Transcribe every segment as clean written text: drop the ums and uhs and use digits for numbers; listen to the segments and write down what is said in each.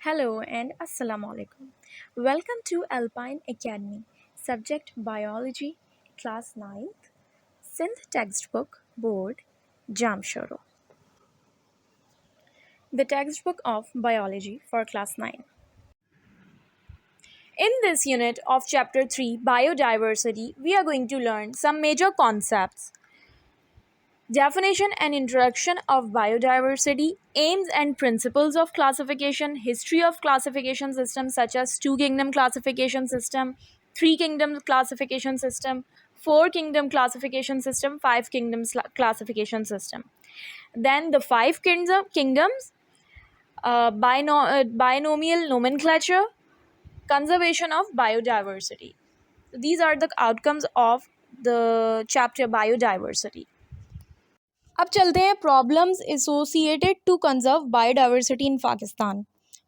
Hello and Assalamu alaikum. Welcome to Alpine Academy. Subject Biology, Class Ninth. Synth Textbook, Board, Jamshoro. The textbook of Biology for Class 9. In this unit of Chapter 3, Biodiversity, we are going to learn some major concepts. Definition and introduction of biodiversity, aims and principles of classification, history of classification systems such as two kingdom classification system, three kingdom classification system, four kingdom classification system, five kingdoms classification system. Then the five kingdoms, binomial nomenclature, conservation of biodiversity. These are the outcomes of the chapter biodiversity. अब चलते हैं problems associated to conserve biodiversity in Pakistan.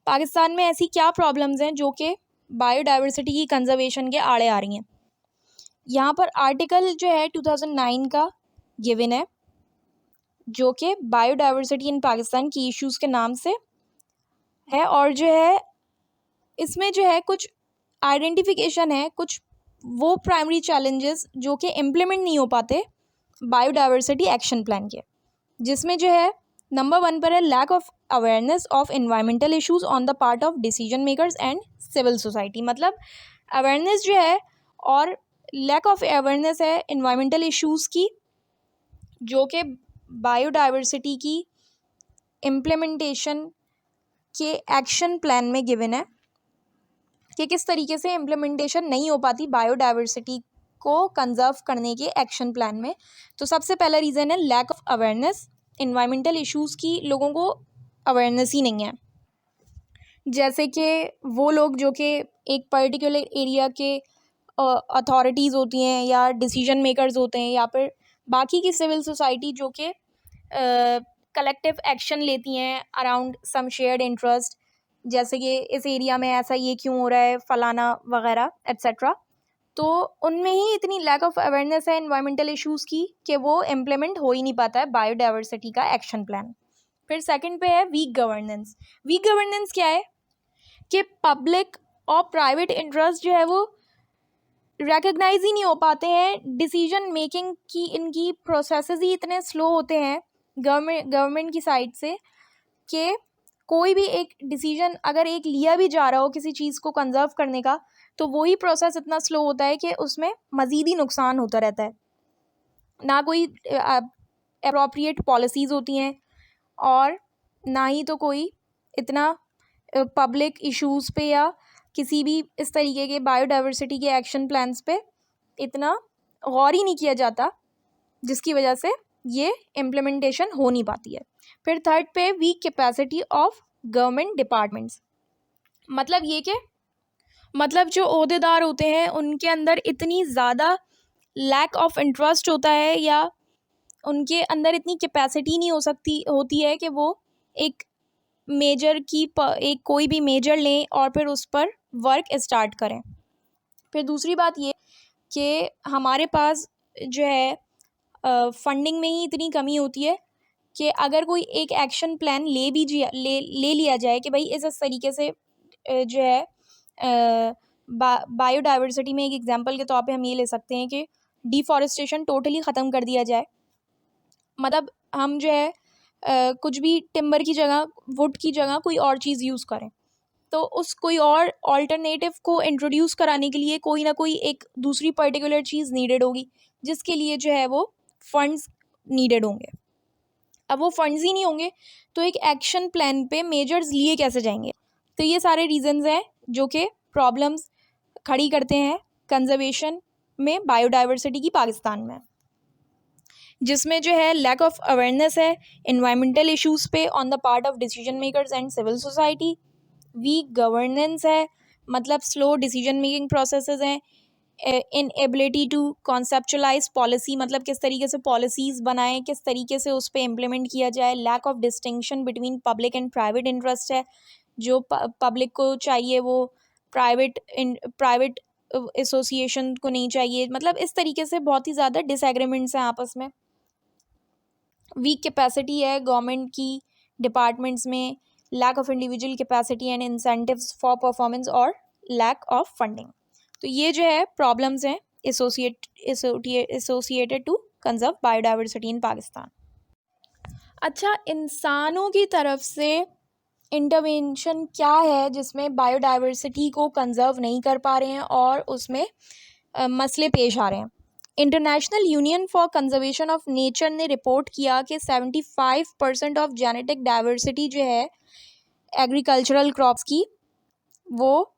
Pakistan में ऐसी क्या problems हैं जो कि biodiversity की कंजर्वेशन के आड़े आ रही हैं। यहाँ पर आर्टिकल जो है 2009 का गिवन है जो कि बायोडाइवर्सिटी इन पाकिस्तान की इश्यूज़ के नाम से है, और जो है इसमें जो है कुछ आइडेंटिफिकेशन है, कुछ वो प्राइमरी चैलेंजेस जो कि इम्प्लीमेंट नहीं हो पाते बायोडाइवर्सिटी एक्शन प्लान के, जिसमें जो है नंबर 1 पर है lack of awareness of environmental issues on the part of decision makers and civil society. मतलब अवेयरनेस जो है और लैक ऑफ अवेयरनेस है एनवायरमेंटल इश्यूज़ की, जो कि बायोडाइवर्सिटी की इम्प्लीमेंटेशन के एक्शन प्लान में गिवन है कि किस तरीके से इम्प्लीमेंटेशन नहीं हो पाती बायोडाइवर्सिटी को कंजर्व करने के एक्शन प्लान में। तो सबसे पहला रीज़न है lack of awareness, environmental issues की लोगों को अवेयरनेस ही नहीं है। जैसे कि वो लोग जो कि एक पर्टिकुलर एरिया के अथॉरिटीज़ होती हैं या डिसीजन मेकर्स होते हैं या फिर बाकी की सिविल सोसाइटी जो कि कलेक्टिव एक्शन लेती हैं अराउंड सम शेयर्ड इंटरेस्ट, जैसे कि इस एरिया में ऐसा ये क्यों हो रहा है फलाना वगैरह एट्सेट्रा। तो उनमें ही इतनी लैक ऑफ अवेयरनेस है एनवायरमेंटल इश्यूज़ की कि वो इम्प्लीमेंट हो ही नहीं पाता है बायोडाइवर्सिटी का एक्शन प्लान। फिर सेकंड पे है वीक गवर्नेंस। वीक गवर्नेंस क्या है कि पब्लिक और प्राइवेट इंटरेस्ट जो है वो रिकग्नाइज ही नहीं हो पाते हैं, डिसीजन मेकिंग की इनकी प्रोसेसेस ही इतने स्लो होते हैं गवर्नमेंट की साइड से कि कोई भी एक डिसीजन अगर एक लिया भी जा रहा हो किसी चीज़ को कंजर्व करने का, तो वही प्रोसेस इतना स्लो होता है कि उसमें मज़ीद ही नुकसान होता रहता है। ना कोई अप्रोप्रिएट पॉलिसीज़ होती हैं और ना ही तो कोई इतना पब्लिक इश्यूज़ पे या किसी भी इस तरीके के बायोडाइवर्सिटी के एक्शन प्लान्स पे इतना गौर ही नहीं किया जाता, जिसकी वजह से ये इम्प्लीमेंटेशन हो नहीं पाती है। फिर थर्ड पे weak capacity of government departments. मतलब ये कि मतलब जो ओहदेदार होते हैं उनके अंदर इतनी ज़्यादा लैक ऑफ इंटरेस्ट होता है या उनके अंदर इतनी कैपेसिटी नहीं होती है कि वो एक मेजर की एक कोई भी मेजर लें और फिर उस पर वर्क स्टार्ट करें। फिर दूसरी बात ये कि हमारे पास जो है फंडिंग में ही इतनी कमी होती है कि अगर कोई एक एक्शन प्लान ले लिया जाए कि भाई इस तरीके से जो है बायोडाइवर्सिटी में एक एग्जांपल के तौर पे हम ये ले सकते हैं कि डिफॉरेस्टेशन टोटली ख़त्म कर दिया जाए। मतलब हम जो है कुछ भी टिम्बर की जगह, वुड की जगह कोई और चीज़ यूज़ करें, तो उस कोई और ऑल्टरनेटिव को इंट्रोड्यूस कराने के लिए कोई ना कोई एक दूसरी पर्टिकुलर चीज़ नीडेड होगी, जिसके लिए जो है वो फंड्स नीडेड होंगे। अब वो फंड्स ही नहीं होंगे तो एक एक्शन प्लान पे मेजर्स लिए कैसे जाएंगे। तो ये सारे रीजंस हैं जो कि प्रॉब्लम्स खड़ी करते हैं कंजर्वेशन में बायोडाइवर्सिटी की पाकिस्तान में, जिसमें जो है लैक ऑफ अवेयरनेस है इन्वायरमेंटल इश्यूज़ पे on the part of decision makers and civil society. Weak governance है, मतलब स्लो डिसीजन मेकिंग प्रोसेसेस हैं। Inability to conceptualise policy, मतलब किस तरीके से पॉलिसीज़ बनाएं, किस तरीके से उस पर इम्प्लीमेंट किया जाए। Lack of distinction between public and private interest है, जो पब्लिक को चाहिए वो प्राइवेट एसोसिएशन को नहीं चाहिए। मतलब इस तरीके से बहुत ही ज़्यादा डिसएग्रीमेंट्स हैं आपस में। वीक कैपेसिटी है गवर्नमेंट की डिपार्टमेंट्स में lack of individual capacity and incentives for performance और लैक ऑफ फंडिंग। तो ये जो है प्रॉब्लम्स हैं associated to conserve biodiversity in Pakistan. अच्छा, इंसानों की तरफ से इंटरवेंशन क्या है जिसमें बायोडाइवर्सिटी को कंजर्व नहीं कर पा रहे हैं और उसमें मसले पेश आ रहे हैं। International union for conservation of nature ने रिपोर्ट किया कि 75% ऑफ जेनेटिक डाइवर्सिटी जो है एग्रीकल्चरल क्रॉप्स की, वो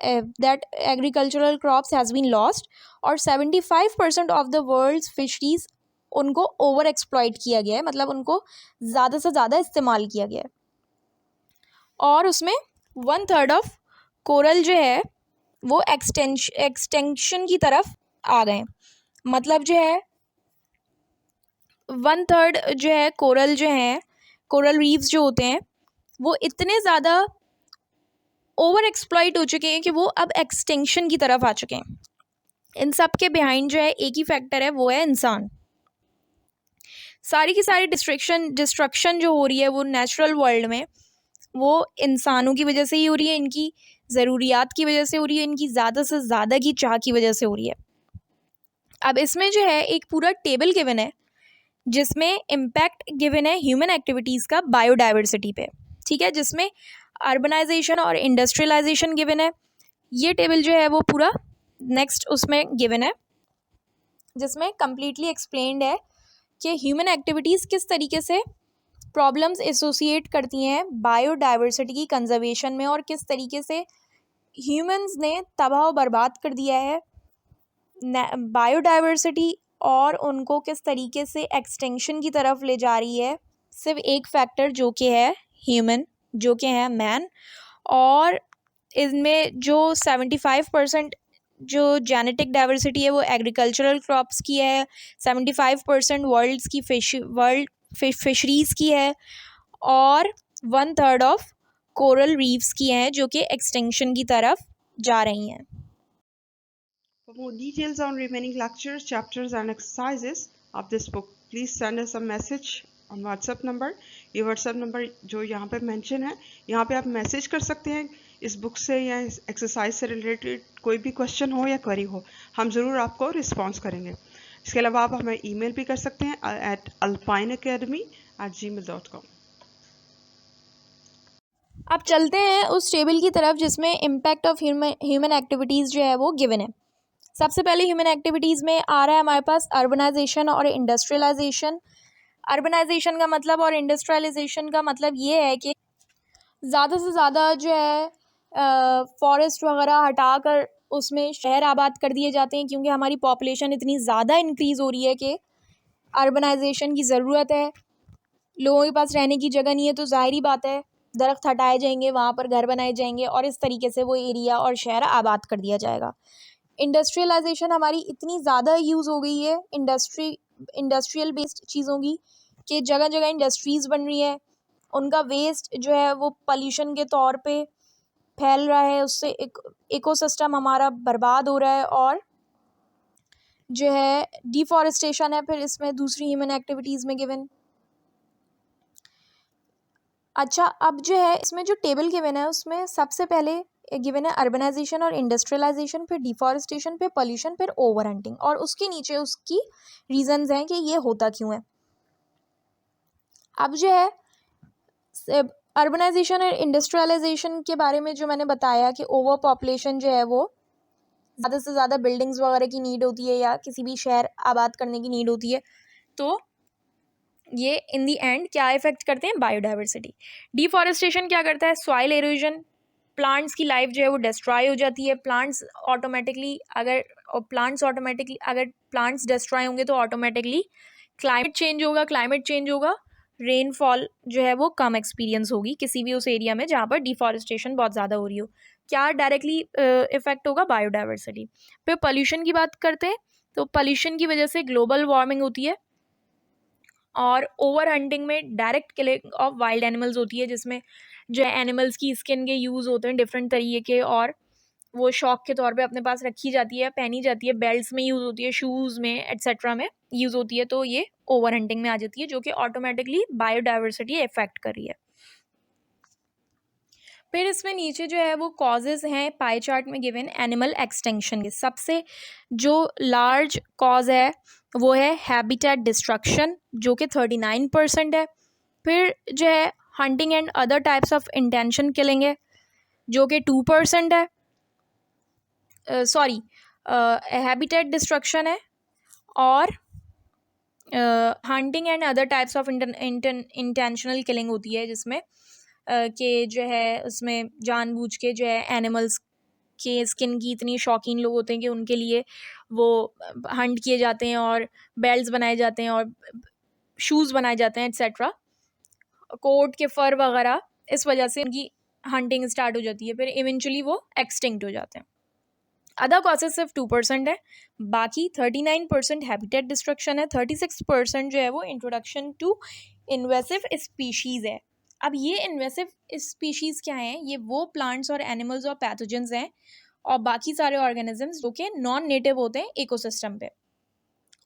that agricultural crops has been lost, और 75% ऑफ द वर्ल्ड्स फिशरीज उनको ओवर एक्सप्लॉइट किया गया है, मतलब उनको ज़्यादा से ज़्यादा इस्तेमाल किया गया है। और उसमें 1/3 ऑफ कोरल जो है वो एक्सटेंशन की तरफ आ गए। मतलब जो है 1/3 जो है कोरल जो हैं, कोरल रीफ्स जो होते हैं वो इतने ज़्यादा ओवर एक्सप्लॉइट हो चुके हैं कि वो अब एक्सटेंशन की तरफ आ चुके हैं। इन सब के बिहाइंड जो है एक ही फैक्टर है, वो है इंसान। सारी की सारी डिस्ट्रक्शन जो हो रही है वो नेचुरल वर्ल्ड में, वो इंसानों की वजह से ही हो रही है, इनकी ज़रूरियात की वजह से हो रही है, इनकी ज़्यादा से ज़्यादा की चाह की वजह से हो रही है। अब इसमें जो है एक पूरा टेबल गिवन है जिसमें इम्पैक्ट गिवन है ह्यूमन एक्टिविटीज़ का बायोडाइवर्सिटी पे, ठीक है, जिसमें अर्बनाइजेशन और इंडस्ट्रियलाइजेशन गिवन है। ये टेबल जो है वो पूरा नेक्स्ट उसमें गिवन है, जिसमें कम्प्लीटली एक्सप्लेन्ड है कि ह्यूमन एक्टिविटीज़ किस तरीके से प्रॉब्लम्स एसोसिएट करती हैं बायोडाइवर्सिटी की कंजर्वेशन में, और किस तरीके से ह्यूमंस ने तबाह बर्बाद कर दिया है बायोडाइवर्सिटी, और उनको किस तरीके से एक्सटेंशन की तरफ ले जा रही है सिर्फ एक फैक्टर जो कि है ह्यूमन, जो कि है मैन। और इनमें जो 75% जो जेनेटिक डाइवर्सिटी है वो एग्रीकल्चरल क्रॉप्स की है, 75% वर्ल्ड्स की फिशरीज़ की है, और 1/3 ऑफ कोरल रीफ्स की हैं जो कि एक्सटेंशन की तरफ जा रही हैं। For more details on remaining lectures, chapters and exercises of this book, please send us a message on WhatsApp number। ये WhatsApp number जो यहाँ पे mention है, यहाँ पे आप मैसेज कर सकते हैं इस बुक से या इस एक्सरसाइज से रिलेटेड कोई भी क्वेश्चन हो या क्वेरी हो, हम ज़रूर आपको रिस्पॉन्स करेंगे। इसके अलावा आप हमें ईमेल भी कर सकते हैं at alpineacademy@gmail.com। अब चलते हैं उस टेबल की तरफ जिसमें इम्पैक्ट ऑफ ह्यूमन एक्टिविटीज़ जो है वो गिवन है। सबसे पहले ह्यूमन एक्टिविटीज़ में आ रहा है हमारे पास अर्बनाइजेशन और इंडस्ट्रियलाइजेशन। अर्बनाइजेशन का मतलब और इंडस्ट्रियलाइजेशन का मतलब ये है कि ज़्यादा से ज़्यादा जो है फॉरेस्ट वगैरह हटाकर उसमें शहर आबाद कर दिए जाते हैं, क्योंकि हमारी पॉपुलेशन इतनी ज़्यादा इंक्रीज़ हो रही है कि अर्बनाइजेशन की ज़रूरत है। लोगों के पास रहने की जगह नहीं है, तो ज़ाहिरी बात है दरख्त हटाए जाएंगे, वहाँ पर घर बनाए जाएंगे, और इस तरीके से वो एरिया और शहर आबाद कर दिया जाएगा। इंडस्ट्रियलाइजेशन हमारी इतनी ज़्यादा यूज़ हो गई है इंडस्ट्रियल बेस्ड चीज़ों की, कि जगह जगह इंडस्ट्रीज़ बन रही है, उनका वेस्ट जो है वो पॉल्यूशन के तौर पे फैल रहा है, उससे एक इकोसिस्टम हमारा बर्बाद हो रहा है, और जो है डिफॉरेस्टेशन है फिर इसमें दूसरी ह्यूमन एक्टिविटीज़ में गिवन। अच्छा, अब जो है इसमें जो टेबल गिवन है उसमें सबसे पहले गिवन है अर्बनाइजेशन और इंडस्ट्रियलाइजेशन, फिर डिफॉरेस्टेशन, फिर पोल्यूशन, फिर ओवर हंटिंग, और उसके नीचे उसकी रीजंस हैं कि ये होता क्यों है। अब जो है अर्बनाइजेशन और इंडस्ट्रियलाइजेशन के बारे में जो मैंने बताया कि ओवर पॉपुलेशन जो है वो ज़्यादा से ज़्यादा बिल्डिंग्स वगैरह की नीड होती है या किसी भी शहर आबाद करने की नीड होती है, तो ये इन दी एंड क्या इफेक्ट करते हैं बायोडाइवर्सिटी। डिफॉरेस्टेशन क्या करता है, सॉइल एरोजन, प्लांट्स की लाइफ जो है वो डिस्ट्रॉय हो जाती है। प्लांट्स ऑटोमेटिकली अगर प्लांट्स डिस्ट्रॉय होंगे तो ऑटोमेटिकली क्लाइमेट चेंज होगा, रेनफॉल जो है वो कम एक्सपीरियंस होगी किसी भी उस एरिया में जहाँ पर डिफॉरेस्टेशन बहुत ज़्यादा हो रही हो। क्या डायरेक्टली इफेक्ट होगा, बायोडाइवर्सिटी। फिर पोल्यूशन की बात करते हैं, तो पोल्यूशन की वजह से ग्लोबल वार्मिंग होती है, और ओवर हंटिंग में direct killing of wild animals होती है, जिसमें जो है एनिमल्स की स्किन के यूज़ होते हैं डिफरेंट तरीके के, और वो शौक के तौर पे अपने पास रखी जाती है, पहनी जाती है, बेल्ट्स में यूज़ होती है, शूज़ में एट्सेट्रा में यूज़ होती है, तो ये ओवर हंटिंग में आ जाती है, जो कि ऑटोमेटिकली बायोडाइवर्सिटी इफेक्ट कर रही है। फिर इसमें नीचे जो है वो कॉजेज़ हैं पाई चार्ट में गिवन एनिमल एक्सटिंक्शन के। सबसे जो लार्ज कॉज है वो है हैबिटेट डिस्ट्रक्शन जो कि 39% है। फिर जो है hunting and other types of intention killing है जो कि 2% है। सॉरी, हैबिटेट डिस्ट्रक्शन है और hunting and other types of intentional killing होती है जिसमें कि जो है उसमें जानबूझ के जो है एनिमल्स के स्किन की इतनी शौकीन लोग होते हैं कि उनके लिए वो हंट किए जाते हैं और बेल्ट्स बनाए जाते हैं और शूज़ बनाए जाते हैं एट्सेट्रा, कोट के फर वगैरह। इस वजह से उनकी हंटिंग स्टार्ट हो जाती है, फिर इवेंचुअली वो एक्सटिंक्ट हो जाते हैं। अदर कॉजेज सिर्फ 2% है, बाकी 39% हैबिटेट डिस्ट्रक्शन है, 36% जो है वो इंट्रोडक्शन टू इन्वेसिव स्पीशीज़ है। अब ये इन्वेसिव स्पीशीज़ क्या हैं? ये वो प्लांट्स और एनिमल्स और पैथोजेंस हैं और बाकी सारे ऑर्गेनिजम्स जो कि नॉन नेटिव होते हैं इकोसिस्टम पे,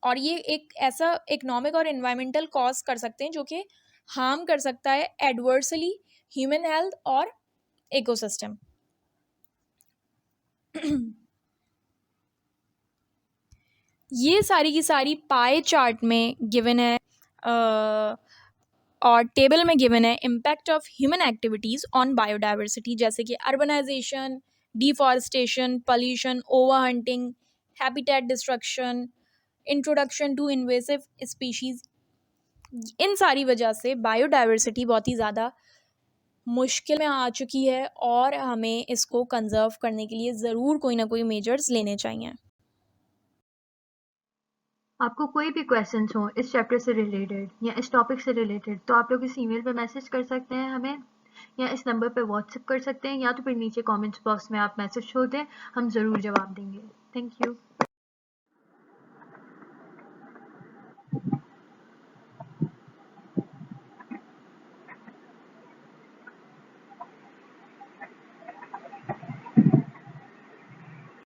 और ये एक ऐसा इकोनॉमिक और एनवायरमेंटल कॉज कर सकते हैं जो कि हार्म कर सकता है एडवर्सली ह्यूमन हेल्थ और इकोसिस्टम। ये सारी की सारी पाई चार्ट में गिवन है और टेबल में गिवन है impact of human activities on biodiversity, जैसे कि urbanisation, deforestation, pollution, over hunting, habitat destruction, introduction to invasive species. इन सारी वजह से बायोडाइवर्सिटी बहुत ही ज़्यादा मुश्किल में आ चुकी है और हमें इसको कंजर्व करने के लिए ज़रूर कोई ना कोई मेजर्स लेने चाहिए। आपको कोई भी क्वेश्चंस हो इस चैप्टर से रिलेटेड या इस टॉपिक से रिलेटेड तो आप लोग इस ईमेल पे मैसेज कर सकते हैं हमें, या इस नंबर पे व्हाट्सएप कर सकते हैं, या तो फिर नीचे कमेंट्स बॉक्स में आप मैसेज छोड़ दें, हम ज़रूर जवाब देंगे। Thank you.